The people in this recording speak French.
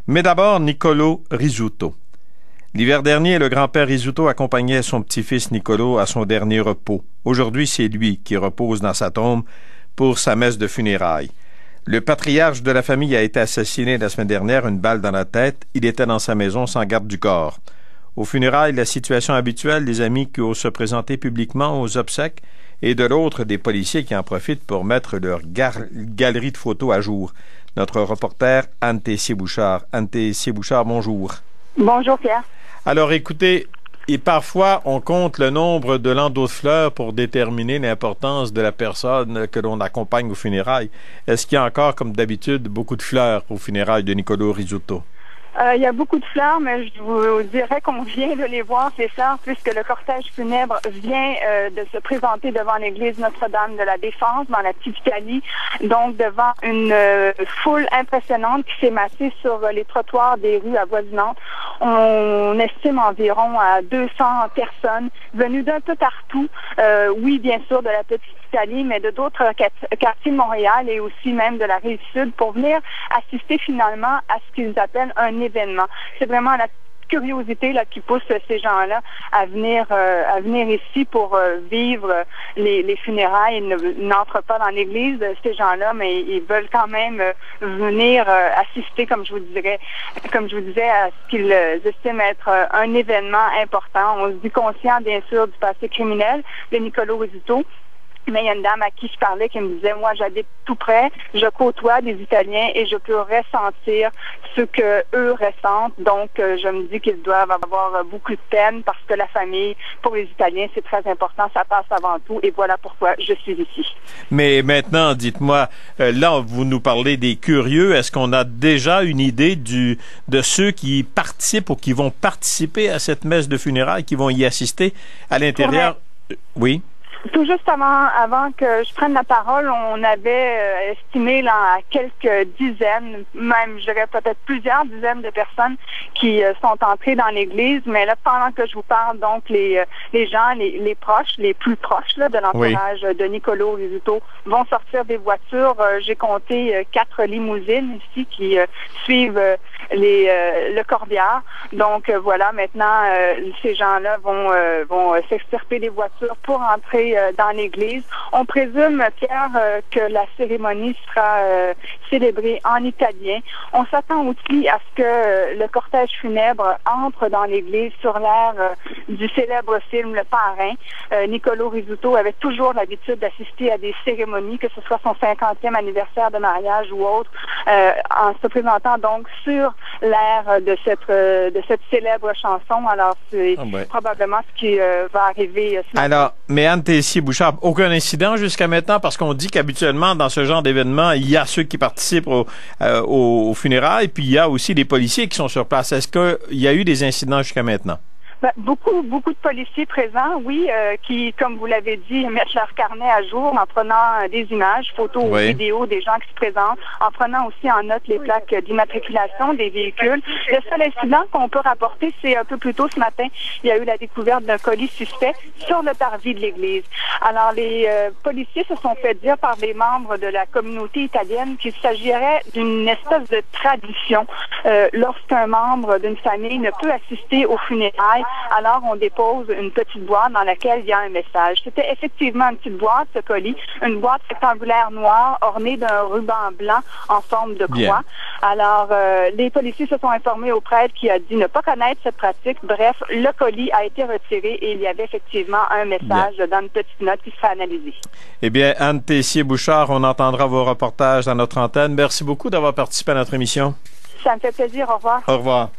Mais d'abord, Niccolò Rizzuto. L'hiver dernier, le grand-père Rizzuto accompagnait son petit-fils Niccolò à son dernier repos. Aujourd'hui, c'est lui qui repose dans sa tombe pour sa messe de funérailles. Le patriarche de la famille a été assassiné la semaine dernière, une balle dans la tête. Il était dans sa maison sans garde du corps. Aux funérailles, la situation habituelle, des amis qui osent se présenter publiquement aux obsèques, et de l'autre, des policiers qui en profitent pour mettre leur galerie de photos à jour. Notre reporter, Anne Tessier-Bouchard. Anne Tessier-Bouchard, bonjour. Bonjour, Pierre. Alors, écoutez, et parfois, on compte le nombre de landaux de fleurs pour déterminer l'importance de la personne que l'on accompagne aux funérailles. Est-ce qu'il y a encore, comme d'habitude, beaucoup de fleurs aux funérailles de Niccolò Rizzuto? Il y a beaucoup de fleurs, mais je vous dirais qu'on vient de les voir, ces fleurs, puisque le cortège funèbre vient de se présenter devant l'église Notre-Dame de la Défense, dans la petite Italie, donc devant une foule impressionnante qui s'est massée sur les trottoirs des rues avoisinantes. On estime environ à 200 personnes venues d'un peu partout, oui, bien sûr, de la petite Italie, mais de d'autres quartiers de Montréal et aussi même de la Rive-Sud pour venir assister finalement à ce qu'ils appellent un événement. C'est vraiment la curiosité là qui pousse ces gens-là à venir ici pour vivre les funérailles. Ils n'entrent pas dans l'église, ces gens-là, mais ils veulent quand même venir assister, comme je vous disais, à ce qu'ils estiment être un événement important. On se dit conscient, bien sûr, du passé criminel de Niccolò Rizzuto. Mais il y a une dame à qui je parlais qui me disait, moi j'habite tout près, je côtoie des Italiens et je peux ressentir ce que eux ressentent. Donc je me dis qu'ils doivent avoir beaucoup de peine parce que la famille, pour les Italiens, c'est très important, ça passe avant tout et voilà pourquoi je suis ici. Mais maintenant, dites-moi, là vous nous parlez des curieux, est-ce qu'on a déjà une idée de ceux qui participent ou qui vont participer à cette messe de funérailles, qui vont y assister à l'intérieur? Oui. Tout juste avant que je prenne la parole, on avait estimé là, à quelques dizaines, même je dirais peut-être plusieurs dizaines de personnes qui sont entrées dans l'église. Mais là, pendant que je vous parle, donc les gens, les proches, les plus proches là, de l'entourage de Niccolò Rizzuto vont sortir des voitures. J'ai compté 4 limousines ici qui suivent le corbière. Donc voilà, maintenant ces gens-là vont s'extirper des voitures pour entrer dans l'église. On présume, Pierre, que la cérémonie sera célébrée en italien. On s'attend aussi à ce que le cortège funèbre entre dans l'église sur l'air du célèbre film Le Parrain. Niccolò Rizzuto avait toujours l'habitude d'assister à des cérémonies, que ce soit son 50e anniversaire de mariage ou autre, en se présentant donc sur l'air de cette célèbre chanson. Alors, c'est probablement ce qui va arriver ce matin. Alors, mais Anne Tessier-Bouchard, aucun incident jusqu'à maintenant, parce qu'on dit qu'habituellement, dans ce genre d'événement, il y a ceux qui participent aux funérailles, puis il y a aussi des policiers qui sont sur place. Est-ce qu'il y a eu des incidents jusqu'à maintenant? Beaucoup de policiers présents, oui, qui, comme vous l'avez dit, mettent leur carnet à jour en prenant des images, photos ou vidéos des gens qui se présentent, en prenant aussi en note les plaques d'immatriculation des véhicules. Le seul incident qu'on peut rapporter, c'est un peu plus tôt ce matin, il y a eu la découverte d'un colis suspect sur le parvis de l'église. Alors, les policiers se sont fait dire par des membres de la communauté italienne qu'il s'agirait d'une espèce de tradition. Lorsqu'un membre d'une famille ne peut assister aux funérailles, alors on dépose une petite boîte dans laquelle il y a un message. C'était effectivement une petite boîte, ce colis, une boîte rectangulaire noire ornée d'un ruban blanc en forme de croix. Alors, les policiers se sont informés au prêtre qui a dit ne pas connaître cette pratique. Bref, le colis a été retiré et il y avait effectivement un message dans une petite note qui sera analysée. Eh bien, Anne Tessier-Bouchard, on entendra vos reportages dans notre antenne. Merci beaucoup d'avoir participé à notre émission. Ça me fait plaisir. Au revoir. Au revoir.